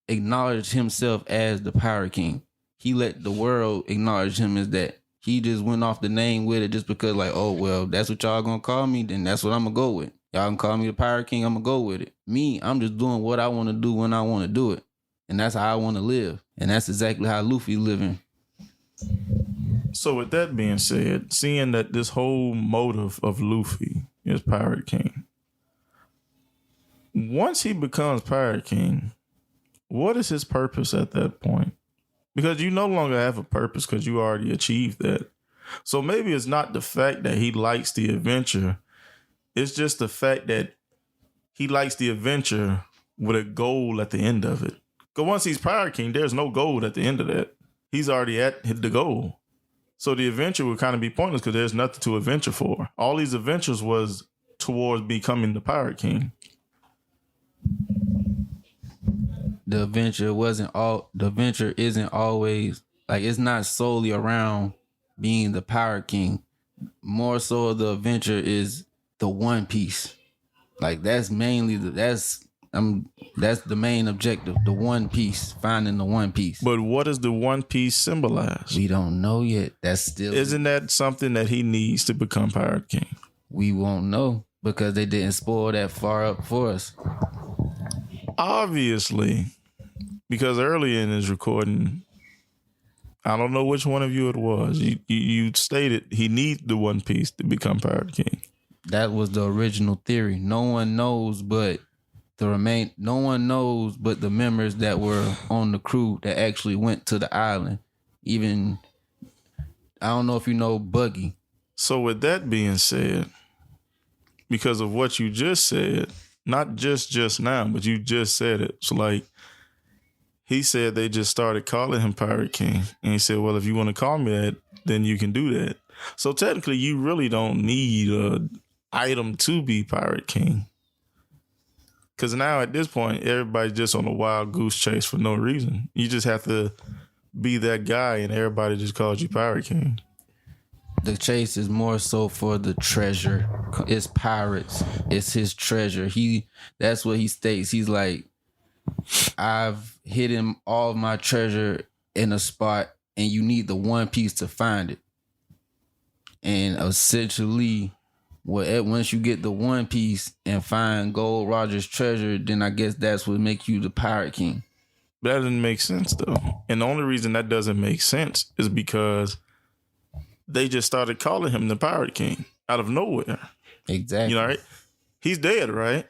acknowledged himself as the Pirate King. He let the world acknowledge him as that. He just went off the name with it just because, like, oh, well, that's what y'all gonna call me, then that's what I'm gonna go with. Y'all can call me the Pirate King, I'm gonna go with it. Me, I'm just doing what I want to do when I want to do it. And that's how I want to live. And that's exactly how Luffy living. So with that being said, seeing that this whole motive of Luffy is Pirate King, once he becomes Pirate King, what is his purpose at that point? Because you no longer have a purpose because you already achieved that. So maybe it's not the fact that he likes the adventure. It's just the fact that he likes the adventure with a goal at the end of it. Because once he's Pirate King, there's no goal at the end of that. He's already at the goal. So the adventure would kind of be pointless because there's nothing to adventure for. All these adventures was towards becoming the Pirate King. The adventure isn't always, like, it's not solely around being the Pirate King. More so the adventure is the One Piece. Like, that's mainly that's the main objective, the One Piece, finding the One Piece. But what does the One Piece symbolize? We don't know yet. Isn't that something that he needs to become Pirate King? We won't know because they didn't spoil that far up for us. Obviously, because earlier in his recording, I don't know which one of you it was. You stated he needs the One Piece to become Pirate King. That was the original theory. No one knows but the members that were on the crew that actually went to the island. Even, I don't know if you know Buggy. So with that being said, because of what you just said, not just now, but you just said it. So like, he said they just started calling him Pirate King. And he said, well, if you want to call me that, then you can do that. So technically, you really don't need an item to be Pirate King. Because now at this point, everybody's just on a wild goose chase for no reason. You just have to be that guy and everybody just calls you Pirate King. The chase is more so for the treasure. It's pirates. It's his treasure. That's what he states. He's like, I've hidden all of my treasure in a spot and you need the One Piece to find it. And essentially, once you get the One Piece and find Gold Roger's treasure, then I guess that's what makes you the Pirate King. That doesn't make sense though. And the only reason that doesn't make sense is because they just started calling him the Pirate King out of nowhere. Exactly. You know, right? He's dead, right?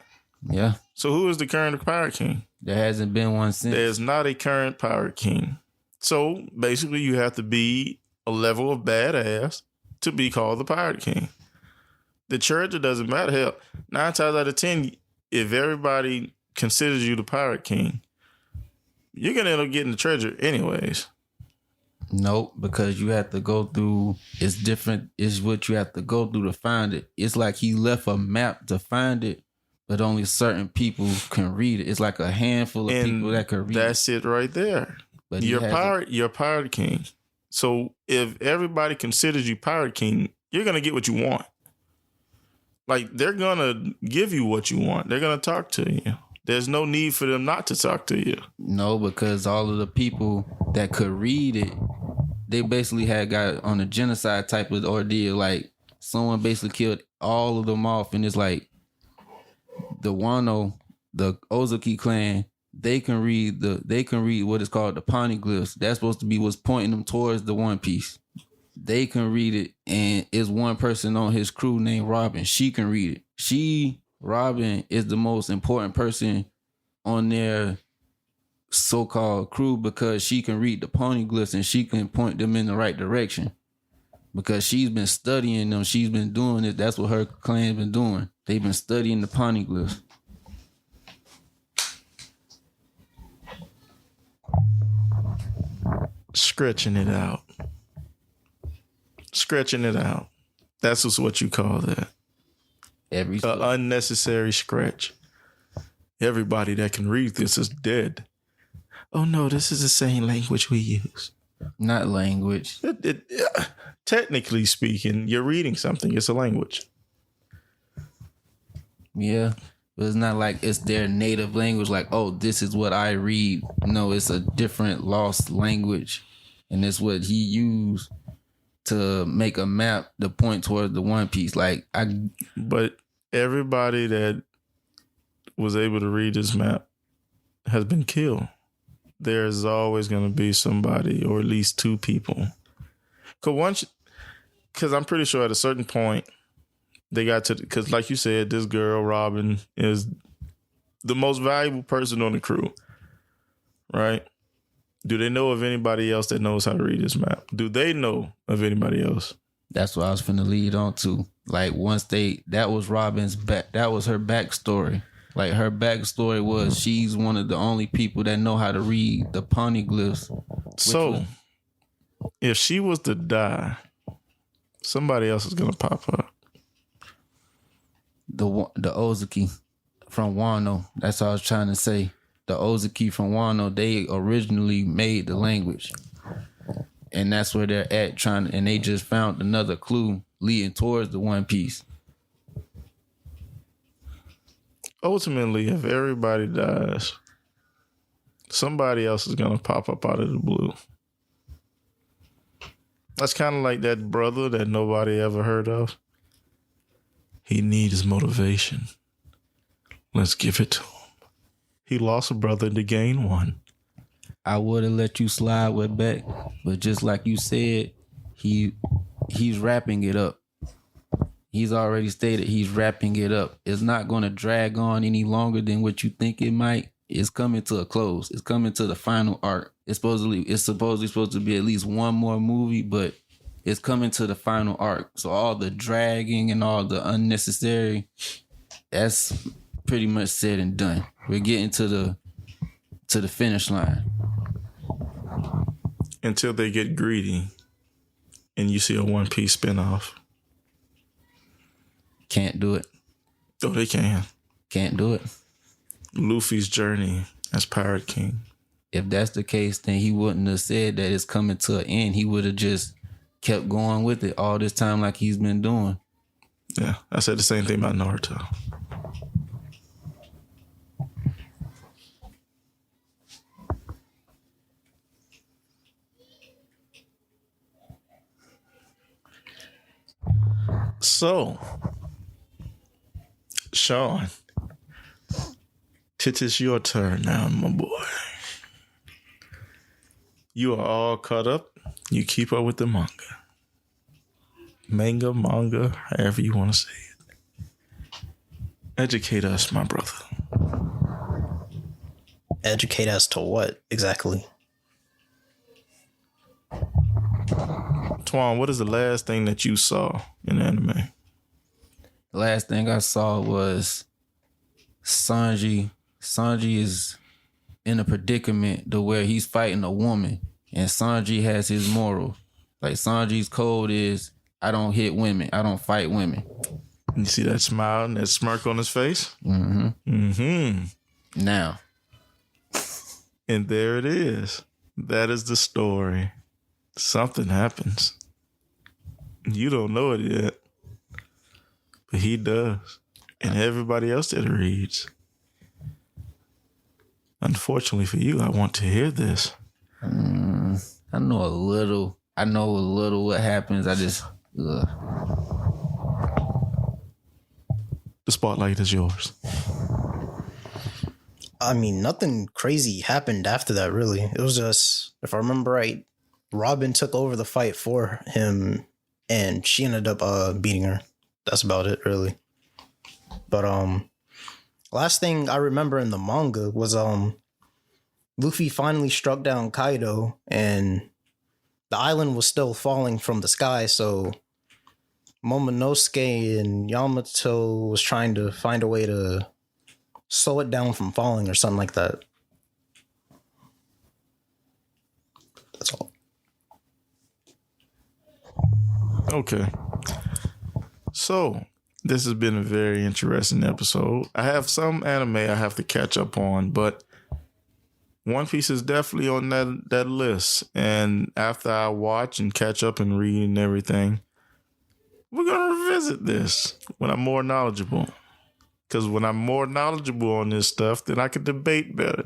Yeah. So who is the current Pirate King? There hasn't been one since. There's not a current Pirate King. So basically you have to be a level of badass to be called the Pirate King. The treasure doesn't matter. Hell, 9 times out of 10, if everybody considers you the Pirate King, you're going to end up getting the treasure anyways. Nope, because you have to go through, it's different. It's what you have to go through to find it. It's like he left a map to find it, but only certain people can read it. It's like a handful of people that can read it. That's it right there. But you're Pirate King. So if everybody considers you Pirate King, you're going to get what you want. Like, they're going to give you what you want. They're going to talk to you. There's no need for them not to talk to you. No, because all of the people that could read it, they basically had got on a genocide type of ordeal. Like, someone basically killed all of them off. And it's like, the Wano, the Ozuki clan, they can read what is called the poneglyphs. That's supposed to be what's pointing them towards the One Piece. They can read it, and it's one person on his crew named Robin. She can read it. Robin is the most important person on their so-called crew because she can read the poneglyphs and she can point them in the right direction. Because she's been studying them. She's been doing it. That's what her clan's been doing. They've been studying the poneglyphs. Stretching it out. That's just what you call that. Every An unnecessary scratch. Everybody that can read this is dead. Oh no, this is the same language we use. not language. Technically speaking, you're reading something. It's a language. Yeah. But it's not like it's their native language, like, oh, this is what I read. No, it's a different lost language. And it's what he used to make a map to point towards the One Piece. But everybody that was able to read this map has been killed. There's always going to be somebody, or at least two people. Because I'm pretty sure at a certain point, they got to, because like you said, this girl, Robin, is the most valuable person on the crew, right? Do they know of anybody else that knows how to read this map? Do they know of anybody else? That's what I was finna lead on to. Like, once that was Robin's that was her backstory. Like, her backstory was she's one of the only people that know how to read the poneglyphs. So, if she was to die, somebody else is gonna pop up. The Ozuki from Wano. That's what I was trying to say. The Ozuki from Wano, they originally made the language. And that's where they're at and they just found another clue leading towards the One Piece. Ultimately, if everybody dies, somebody else is going to pop up out of the blue. That's kind of like that brother that nobody ever heard of. He needs motivation. Let's give it to him. He lost a brother to gain one. I would have let you slide with Beck, but just like you said, he's wrapping it up. He's already stated he's wrapping it up. It's not going to drag on any longer than what you think it might. It's coming to a close. It's coming to the final arc. It's supposedly supposed to be at least one more movie, but it's coming to the final arc. So all the dragging and all the unnecessary, that's pretty much said and done. We're getting to the finish line. Until they get greedy and you see a One Piece spinoff. Can't do it. Oh, they can. Can't do it. Luffy's journey as Pirate King. If that's the case, then he wouldn't have said that it's coming to an end. He would have just kept going with it all this time like he's been doing. Yeah, I said the same thing about Naruto. So, Sean, it is your turn now, my boy. You are all caught up. You keep up with the manga. Manga, however you want to say it. Educate us, my brother. Educate us to what exactly? Twan, what is the last thing that you saw in anime? The last thing I saw was Sanji. Sanji is in a predicament to where he's fighting a woman, and Sanji has his moral. Like, Sanji's code is, I don't hit women. I don't fight women. You see that smile and that smirk on his face? Mm-hmm. Mm-hmm. Now. And there it is. That is the story. Something happens. You don't know it yet. But he does. And everybody else that reads. Unfortunately for you, I want to hear this. I know a little. What happens. I just... The spotlight is yours. I mean, nothing crazy happened after that, really. It was just, if I remember right, Robin took over the fight for him, and she ended up beating her. That's about it, really. But last thing I remember in the manga was Luffy finally struck down Kaido, and the island was still falling from the sky, so Momonosuke and Yamato was trying to find a way to slow it down from falling or something like that. That's all. Okay. So, this has been a very interesting episode. I have some anime I have to catch up on, but One Piece is definitely on that list. And after I watch and catch up and read and everything, we're going to revisit this when I'm more knowledgeable. Because when I'm more knowledgeable on this stuff, then I can debate better.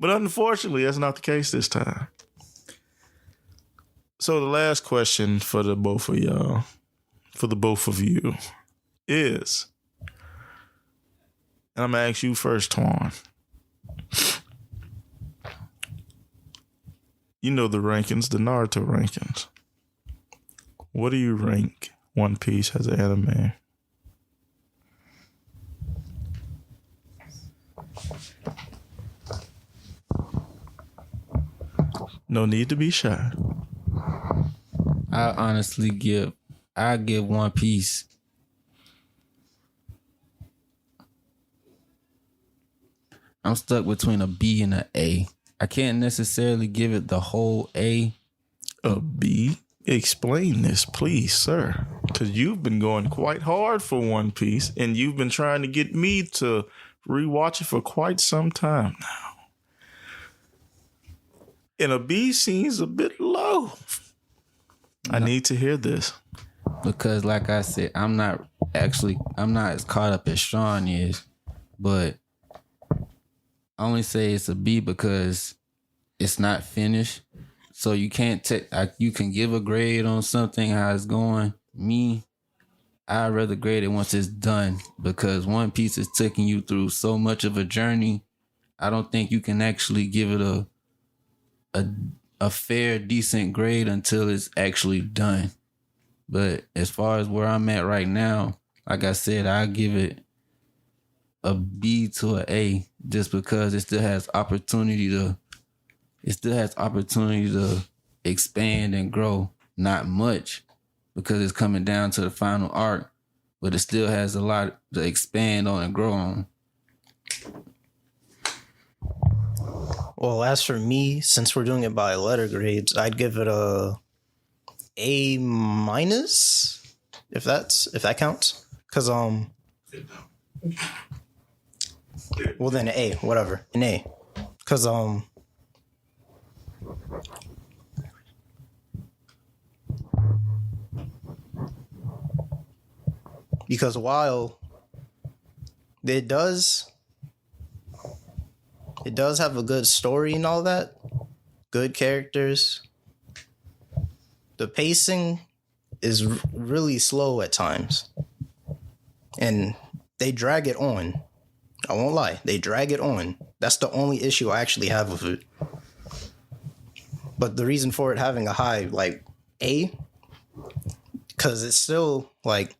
But unfortunately, that's not the case this time. So the last question for the both of y'all, for the both of you, is, and I'm going to ask you first, Twan. You know the rankings, the Naruto rankings. What do you rank One Piece as an anime? No need to be shy. I honestly give One Piece I'm stuck between a B and an A. I can't necessarily give it the whole A. A B? Explain this, please, sir. Because you've been going quite hard for One Piece, and you've been trying to get me to rewatch it for quite some time now. And a B seems a bit low. I need to hear this. Because like I said, I'm not as caught up as Sean is, but I only say it's a B because it's not finished. So you can't you can give a grade on something, how it's going. Me, I'd rather grade it once it's done, because One Piece is taking you through so much of a journey. I don't think you can actually give it a fair, decent grade until it's actually done. But as far as where I'm at right now, like I said, I give it a B to an A, just because it still has opportunity to expand and grow. Not much, because it's coming down to the final arc, but it still has a lot to expand on and grow on. Well, as for me, since we're doing it by letter grades, I'd give it a A minus, if that counts. Cause well then an A, whatever, an A. Cause while it does have a good story and all that, good characters, the pacing is really slow at times. And they drag it on. I won't lie, they drag it on. That's the only issue I actually have with it. But the reason for it having a high, like, A, because it's still, like,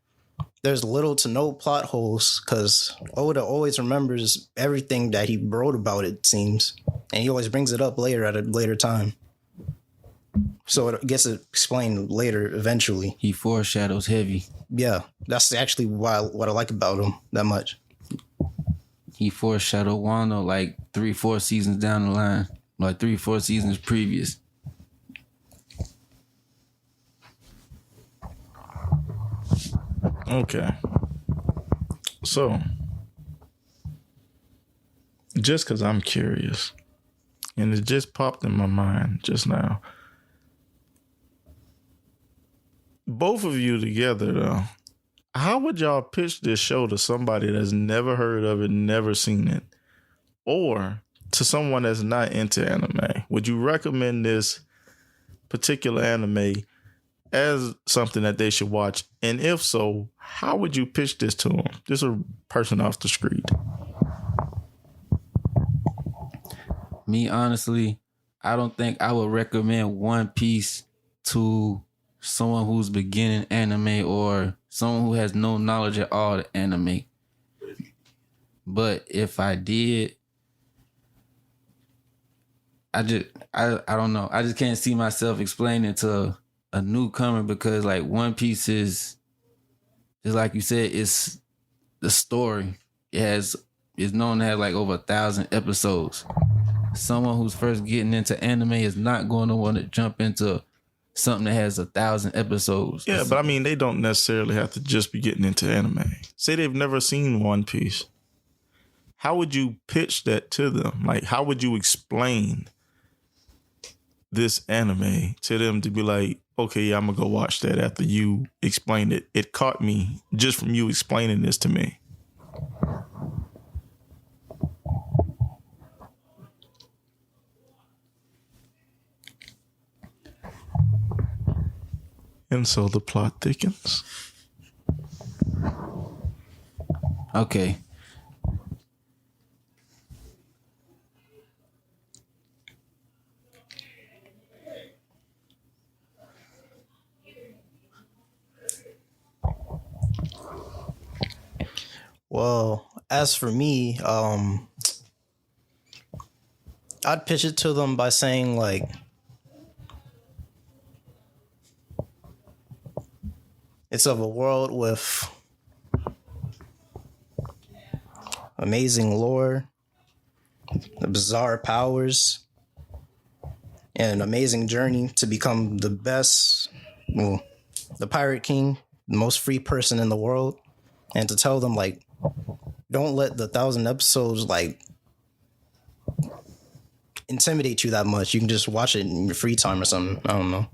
there's little to no plot holes, because Oda always remembers everything that he wrote about, it seems. And he always brings it up later at a later time. So it gets explained later, eventually. He foreshadows heavy. Yeah, that's actually what I like about him that much. He foreshadowed Wano like 3-4 seasons down the line. Like 3-4 seasons previous. Okay. So, just because I'm curious, and it just popped in my mind just now. Both of you together, though, how would y'all pitch this show to somebody that's never heard of it, never seen it? Or to someone that's not into anime? Would you recommend this particular anime as something that they should watch? And if so, how would you pitch this to them? Just a person off the street. Me, honestly, I don't think I would recommend One Piece to someone who's beginning anime or someone who has no knowledge at all of anime. But if I did, I don't know. I just can't see myself explaining to a newcomer, because like One Piece is like you said, it's the story. It's known to have like over 1,000 episodes. Someone who's first getting into anime is not going to want to jump into something that has 1,000 episodes. Yeah, but I mean, they don't necessarily have to just be getting into anime. Say they've never seen One Piece. How would you pitch that to them? Like, how would you explain this anime to them to be like, okay, yeah, I'm going to go watch that after you explained it. It caught me just from you explaining this to me. And so the plot thickens. Okay. Well, as for me, I'd pitch it to them by saying like, it's of a world with amazing lore, bizarre powers, and an amazing journey to become the best, well, the Pirate King, the most free person in the world. And to tell them, like, don't let the 1,000 episodes, like, intimidate you that much. You can just watch it in your free time or something. I don't know.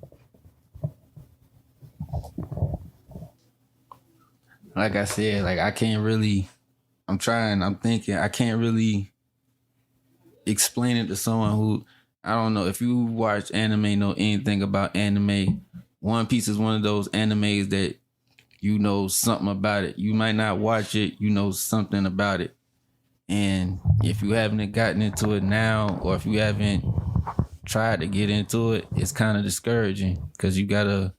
Like I said, like I can't really, I'm thinking, I can't really explain it to someone who, I don't know, if you watch anime, know anything about anime, One Piece is one of those animes that you know something about it. You might not watch it, you know something about it. And if you haven't gotten into it now, or if you haven't tried to get into it, it's kind of discouraging because you gotta,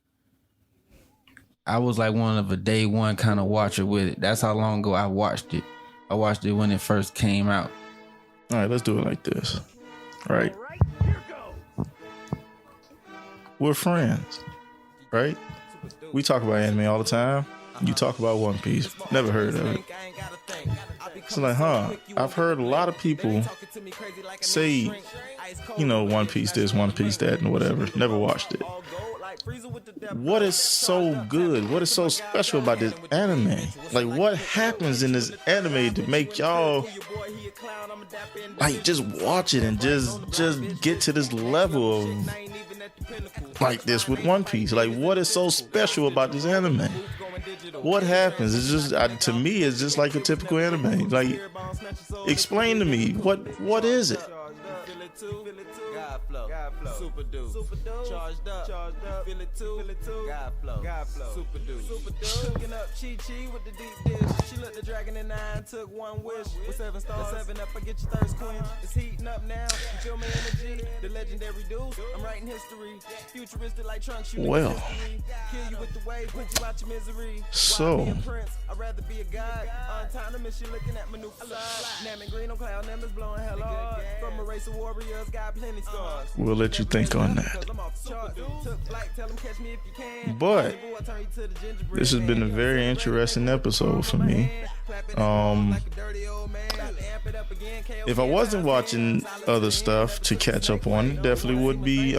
I was like one of a day one kind of watcher with it. That's how long ago I watched it. I watched it when it first came out. All right, let's do it like this. Right? We're friends, right? We talk about anime all the time. You talk about One Piece. Never heard of it. So like, I've heard a lot of people say, you know, One Piece this, One Piece that, and whatever. Never watched it. What is so good? What is so special about this anime? Like, what happens in this anime to make y'all like just watch it and just get to this level of like this with One Piece? Like, what is so special about this anime? What happens? It's just to me, it's just like a typical anime. Like, explain to me what is it? Super dude, charged up, feel it too, God flow, super dude, cooking up Chi with the deep dish. She let the dragon in 9, took one wish with 7 stars. 7 up, forget your thirst quench. It's heating up now. You feel my energy? The legendary dude. I'm writing history. Futuristic like Trunks. Well, kill you with the wave, put you out your misery. So I'd rather be a god. Autonomous, you looking at my new facade. Namming green on cloud, numbers blowing hell hard. From a race of warriors, got plenty scars. We'll let you think on that. But this has been a very interesting episode for me. If I wasn't watching other stuff to catch up on, definitely would be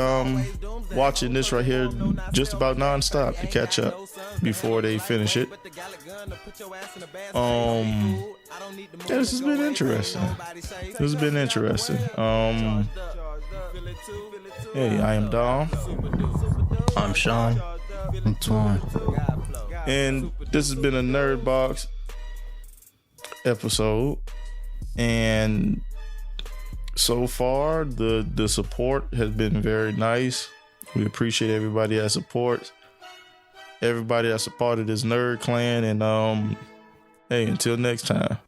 watching this right here just about nonstop to catch up before they finish it. This has been interesting. Hey, I am Dom. I'm Sean. I'm torn. And this has been a Nerd Box episode. And so far, the support has been very nice. We appreciate everybody that supports. Everybody that's a part of this Nerd Clan. And hey, until next time.